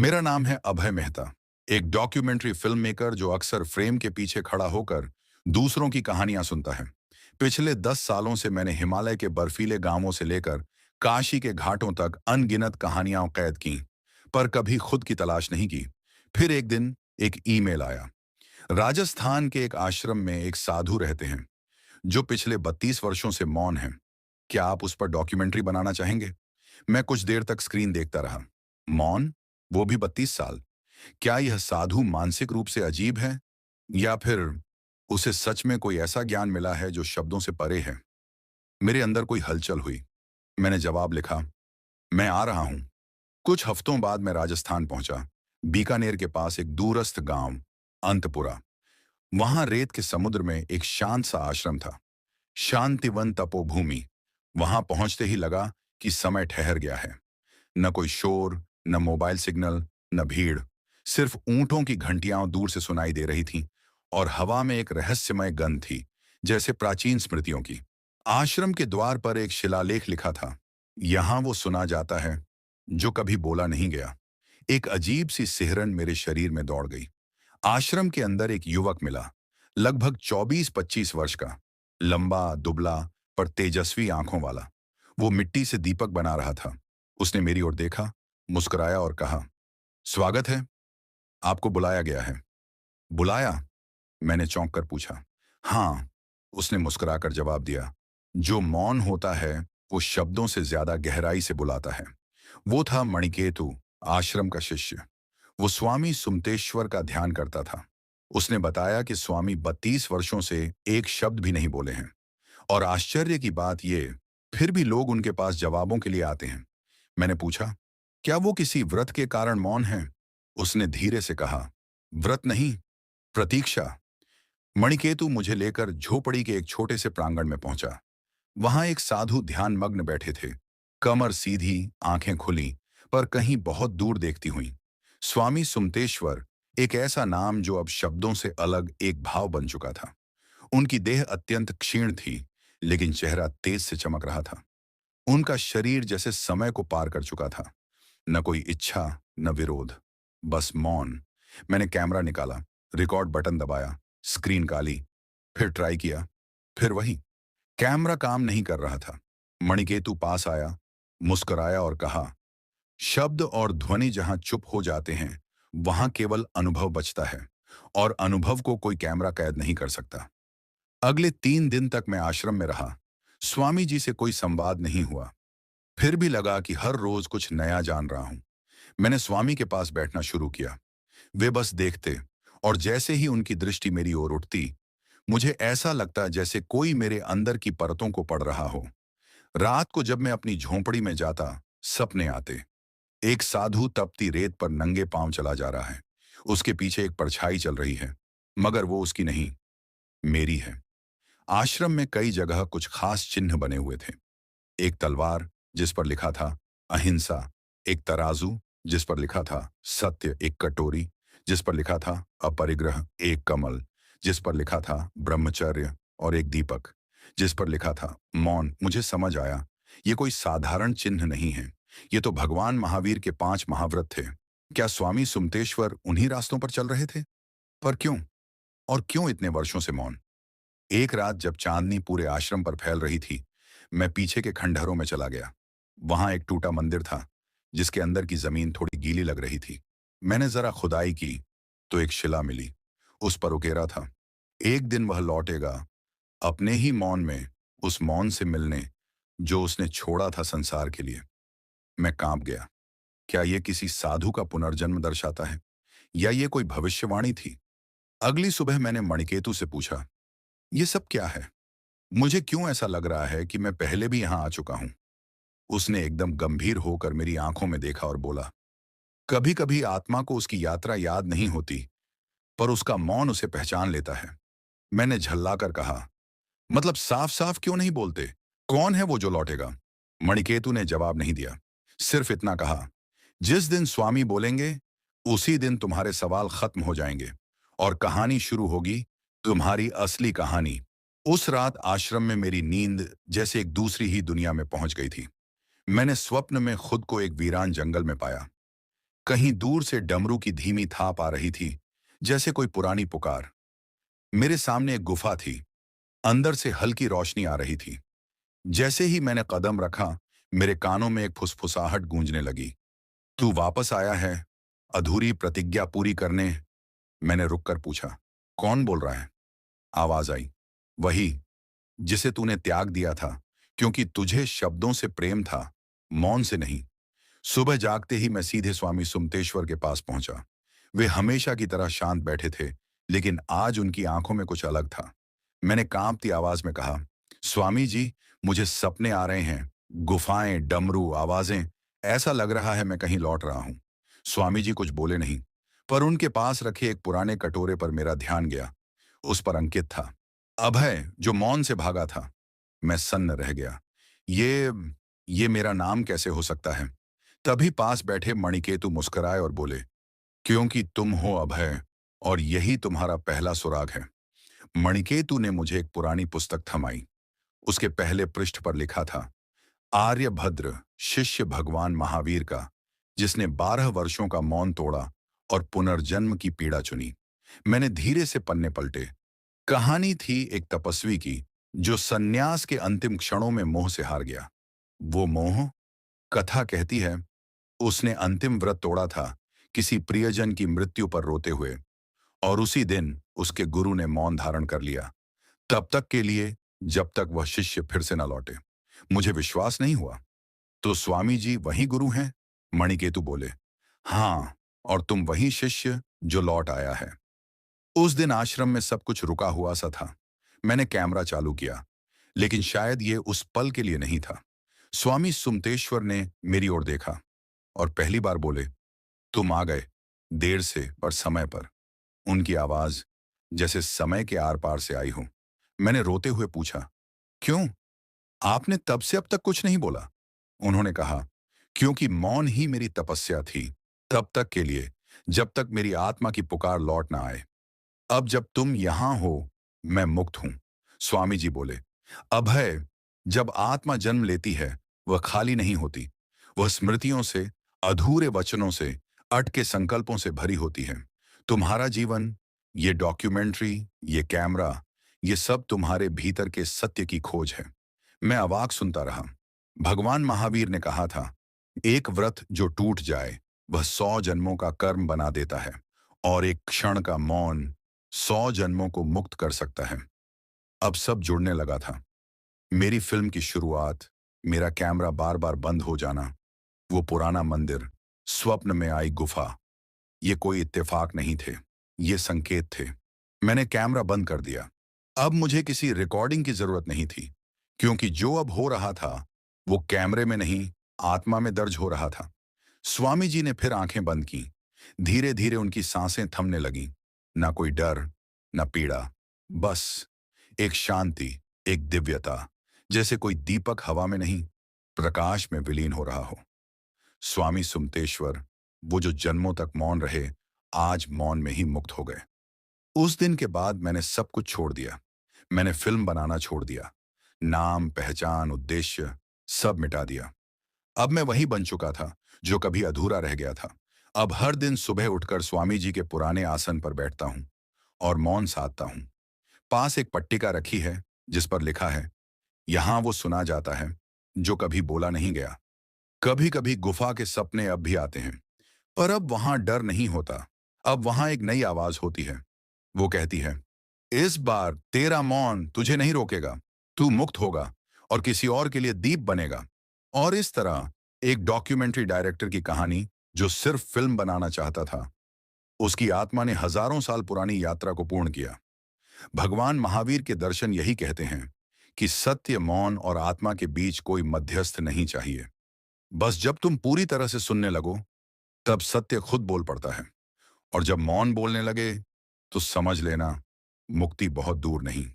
मेरा नाम है अभय मेहता, एक डॉक्यूमेंट्री फिल्म मेकर जो अक्सर फ्रेम के पीछे खड़ा होकर दूसरों की कहानियां सुनता है। पिछले 10 सालों से मैंने हिमालय के बर्फीले गांवों से लेकर काशी के घाटों तक अनगिनत कहानियां कैद की, पर कभी खुद की तलाश नहीं की। फिर एक दिन एक ईमेल आया। राजस्थान के एक आश्रम में एक साधु रहते हैं जो पिछले 32 वर्षों से मौन हैं। क्या आप उस पर डॉक्यूमेंट्री बनाना चाहेंगे? मैं कुछ देर तक स्क्रीन देखता रहा। मौन, वो भी 32 साल। क्या यह साधु मानसिक रूप से अजीब है, या फिर उसे सच में कोई ऐसा ज्ञान मिला है जो शब्दों से परे है? मेरे अंदर कोई हलचल हुई। मैंने जवाब लिखा, मैं आ रहा हूं। कुछ हफ्तों बाद मैं राजस्थान पहुंचा। बीकानेर के पास एक दूरस्थ गांव, अंतपुरा। वहां रेत के समुद्र में एक शांत सा आश्रम था। शांतिवन तपोभूमि। वहां पहुंचते ही लगा कि समय ठहर गया है। न कोई शोर, न मोबाइल सिग्नल, न भीड़। सिर्फ ऊंटों की घंटियां दूर से सुनाई दे रही थीं, और हवा में एक रहस्यमय गंध थी, जैसे प्राचीन स्मृतियों की। आश्रम के द्वार पर एक शिलालेख लिखा था, यहां वो सुना जाता है जो कभी बोला नहीं गया। एक अजीब सी सिहरन मेरे शरीर में दौड़ गई। आश्रम के अंदर एक युवक मिला, लगभग 24-25 वर्ष का, लंबा, दुबला, पर तेजस्वी आंखों वाला। वो मिट्टी से दीपक बना रहा था। उसने मेरी ओर देखा, मुस्कुराया और कहा, स्वागत है, आपको बुलाया गया है। बुलाया? मैंने चौंक कर पूछा। हाँ, उसने मुस्कुराकर जवाब दिया। जो मौन होता है वो शब्दों से ज्यादा गहराई से बुलाता है। वो था मणिकेतु, आश्रम का शिष्य। वो स्वामी सुमतेश्वर का ध्यान करता था। उसने बताया कि स्वामी 32 वर्षों से एक शब्द भी नहीं बोले हैं, और आश्चर्य की बात ये, फिर भी लोग उनके पास जवाबों के लिए आते हैं। मैंने पूछा, क्या वो किसी व्रत के कारण मौन है? उसने धीरे से कहा, व्रत नहीं, प्रतीक्षा। मणिकेतु मुझे लेकर झोपड़ी के एक छोटे से प्रांगण में पहुंचा। वहां एक साधु ध्यान मग्न बैठे थे, कमर सीधी, आंखें खुली, पर कहीं बहुत दूर देखती हुई। स्वामी सुमतेश्वर, एक ऐसा नाम जो अब शब्दों से अलग एक भाव बन चुका था। उनकी देह अत्यंत क्षीण थी, लेकिन चेहरा तेज से चमक रहा था। उनका शरीर जैसे समय को पार कर चुका था। न कोई इच्छा, न विरोध, बस मौन। मैंने कैमरा निकाला, रिकॉर्ड बटन दबाया, स्क्रीन काली। फिर ट्राई किया, फिर वही। कैमरा काम नहीं कर रहा था। मणिकेतु पास आया, मुस्कुराया और कहा, शब्द और ध्वनि जहां चुप हो जाते हैं, वहां केवल अनुभव बचता है, और अनुभव को कोई कैमरा कैद नहीं कर सकता। अगले 3 दिन तक मैं आश्रम में रहा। स्वामी जी से कोई संवाद नहीं हुआ। फिर भी लगा कि हर रोज कुछ नया जान रहा हूं। मैंने स्वामी के पास बैठना शुरू किया। वे बस देखते, और जैसे ही उनकी दृष्टि मेरी ओर उठती, मुझे ऐसा लगता जैसे कोई मेरे अंदर की परतों को पढ़ रहा हो। रात को जब मैं अपनी झोंपड़ी में जाता, सपने आते। एक साधु तपती रेत पर नंगे पांव चला जा रहा है। उसके पीछे एक परछाई चल रही है, मगर वो उसकी नहीं, मेरी है। आश्रम में कई जगह कुछ खास चिन्ह बने हुए थे। एक तलवार जिस पर लिखा था अहिंसा, एक तराजू जिस पर लिखा था सत्य, एक कटोरी जिस पर लिखा था अपरिग्रह, एक कमल जिस पर लिखा था ब्रह्मचर्य, और एक दीपक जिस पर लिखा था मौन। मुझे समझ आया, ये कोई साधारण चिन्ह नहीं है। ये तो भगवान महावीर के 5 महाव्रत थे। क्या स्वामी सुमतेश्वर उन्हीं रास्तों पर चल रहे थे? पर क्यों? और क्यों इतने वर्षों से मौन? एक रात जब चांदनी पूरे आश्रम पर फैल रही थी, मैं पीछे के खंडहरों में चला गया। वहां एक टूटा मंदिर था, जिसके अंदर की जमीन थोड़ी गीली लग रही थी। मैंने जरा खुदाई की, तो एक शिला मिली। उस पर उकेरा था, एक दिन वह लौटेगा, अपने ही मौन में, उस मौन से मिलने जो उसने छोड़ा था संसार के लिए। मैं कांप गया। क्या यह किसी साधु का पुनर्जन्म दर्शाता है, या ये कोई भविष्यवाणी थी? अगली सुबह मैंने मणिकेतु से पूछा, ये सब क्या है? मुझे क्यों ऐसा लग रहा है कि मैं पहले भी यहां आ चुका हूं? उसने एकदम गंभीर होकर मेरी आंखों में देखा और बोला, कभी कभी आत्मा को उसकी यात्रा याद नहीं होती, पर उसका मौन उसे पहचान लेता है। मैंने झल्लाकर कहा, मतलब साफ साफ क्यों नहीं बोलते? कौन है वो जो लौटेगा? मणिकेतु ने जवाब नहीं दिया, सिर्फ इतना कहा, जिस दिन स्वामी बोलेंगे, उसी दिन तुम्हारे सवाल खत्म हो जाएंगे, और कहानी शुरू होगी, तुम्हारी असली कहानी। उस रात आश्रम में मेरी नींद जैसे एक दूसरी ही दुनिया में पहुंच गई थी। मैंने स्वप्न में खुद को एक वीरान जंगल में पाया। कहीं दूर से डमरू की धीमी थाप आ रही थी, जैसे कोई पुरानी पुकार। मेरे सामने एक गुफा थी। अंदर से हल्की रोशनी आ रही थी। जैसे ही मैंने कदम रखा, मेरे कानों में एक फुसफुसाहट गूंजने लगी। तू वापस आया है, अधूरी प्रतिज्ञा पूरी करने। मैंने रुककर पूछा, कौन बोल रहा है? आवाज आई, वही जिसे तूने त्याग दिया था, क्योंकि तुझे शब्दों से प्रेम था, मौन से नहीं। सुबह जागते ही मैं सीधे स्वामी सुमतेश्वर के पास पहुंचा। वे हमेशा की तरह शांत बैठे थे, लेकिन आज उनकी आंखों में कुछ अलग था। मैंने कांपती आवाज में कहा, स्वामी जी, मुझे सपने आ रहे हैं, गुफाएं, डमरू, आवाजें। ऐसा लग रहा है मैं कहीं लौट रहा हूं। स्वामी जी कुछ बोले नहीं, पर उनके पास रखे एक पुराने कटोरे पर मेरा ध्यान गया। उस पर अंकित था, अभय, जो मौन से भागा था। मैं सन्न रह गया। ये ये मेरा नाम कैसे हो सकता है? तभी पास बैठे मणिकेतु मुस्कुराए और बोले, क्योंकि तुम हो अभय, और यही तुम्हारा पहला सुराग है। मणिकेतु ने मुझे एक पुरानी पुस्तक थमाई। उसके पहले पृष्ठ पर लिखा था, आर्यभद्र, शिष्य भगवान महावीर का, जिसने 12 वर्षों का मौन तोड़ा और पुनर्जन्म की पीड़ा चुनी। मैंने धीरे से पन्ने पलटे। कहानी थी एक तपस्वी की, जो सन्यास के अंतिम क्षणों में मोह से हार गया। वो मोह, कथा कहती है, उसने अंतिम व्रत तोड़ा था, किसी प्रियजन की मृत्यु पर रोते हुए, और उसी दिन उसके गुरु ने मौन धारण कर लिया, तब तक के लिए, जब तक वह शिष्य फिर से न लौटे। मुझे विश्वास नहीं हुआ। तो स्वामी जी वही गुरु हैं? मणिकेतु बोले, हाँ, और तुम वही शिष्य जो लौट आया है। उस दिन आश्रम में सब कुछ रुका हुआ सा था। मैंने कैमरा चालू किया, लेकिन शायद ये उस पल के लिए नहीं था। स्वामी सुमतेश्वर ने मेरी ओर देखा और पहली बार बोले, तुम आ गए, देर से पर समय पर। उनकी आवाज जैसे समय के आर पार से आई हो। मैंने रोते हुए पूछा, क्यों? आपने तब से अब तक कुछ नहीं बोला? उन्होंने कहा, क्योंकि मौन ही मेरी तपस्या थी, तब तक के लिए, जब तक मेरी आत्मा की पुकार लौट ना आए। अब जब तुम यहां हो, मैं मुक्त हूं। स्वामी जी बोले, अभय, जब आत्मा जन्म लेती है, वह खाली नहीं होती। वह स्मृतियों से, अधूरे वचनों से, अटके संकल्पों से भरी होती है। तुम्हारा जीवन, ये डॉक्यूमेंट्री, ये कैमरा, ये सब तुम्हारे भीतर के सत्य की खोज है। मैं अवाक सुनता रहा। भगवान महावीर ने कहा था, एक व्रत जो टूट जाए, वह 100 जन्मों का कर्म बना देता है, और एक क्षण का मौन 100 जन्मों को मुक्त कर सकता है। अब सब जुड़ने लगा था। मेरी फिल्म की शुरुआत, मेरा कैमरा बार बार बंद हो जाना, वो पुराना मंदिर, स्वप्न में आई गुफा, ये कोई इत्तेफाक नहीं थे, ये संकेत थे। मैंने कैमरा बंद कर दिया। अब मुझे किसी रिकॉर्डिंग की जरूरत नहीं थी, क्योंकि जो अब हो रहा था, वो कैमरे में नहीं, आत्मा में दर्ज हो रहा था। स्वामी जी ने फिर आंखें बंद की। धीरे धीरे उनकी सांसें थमने लगीं। ना कोई डर, ना पीड़ा, बस एक शांति, एक दिव्यता, जैसे कोई दीपक हवा में नहीं, प्रकाश में विलीन हो रहा हो। स्वामी सुमतेश्वर, वो जो जन्मों तक मौन रहे, आज मौन में ही मुक्त हो गए। उस दिन के बाद मैंने सब कुछ छोड़ दिया। मैंने फिल्म बनाना छोड़ दिया। नाम, पहचान, उद्देश्य, सब मिटा दिया। अब मैं वही बन चुका था, जो कभी अधूरा रह गया था। अब हर दिन सुबह उठकर स्वामी जी के पुराने आसन पर बैठता हूँ और मौन साधता हूँ। पास एक पट्टिका रखी है, जिस पर लिखा है, यहाँ वो सुना जाता है, जो कभी बोला नहीं गया। कभी कभी गुफा के सपने अब भी आते हैं, पर अब वहां डर नहीं होता। अब वहां एक नई आवाज होती है। वो कहती है, इस बार तेरा मौन तुझे नहीं रोकेगा। तू मुक्त होगा और किसी और के लिए दीप बनेगा। और इस तरह एक डॉक्यूमेंट्री डायरेक्टर की कहानी, जो सिर्फ फिल्म बनाना चाहता था, उसकी आत्मा ने हजारों साल पुरानी यात्रा को पूर्ण किया। भगवान महावीर के दर्शन यही कहते हैं कि सत्य, मौन और आत्मा के बीच कोई मध्यस्थ नहीं चाहिए। बस जब तुम पूरी तरह से सुनने लगो, तब सत्य खुद बोल पड़ता है। और जब मौन बोलने लगे, तो समझ लेना, मुक्ति बहुत दूर नहीं।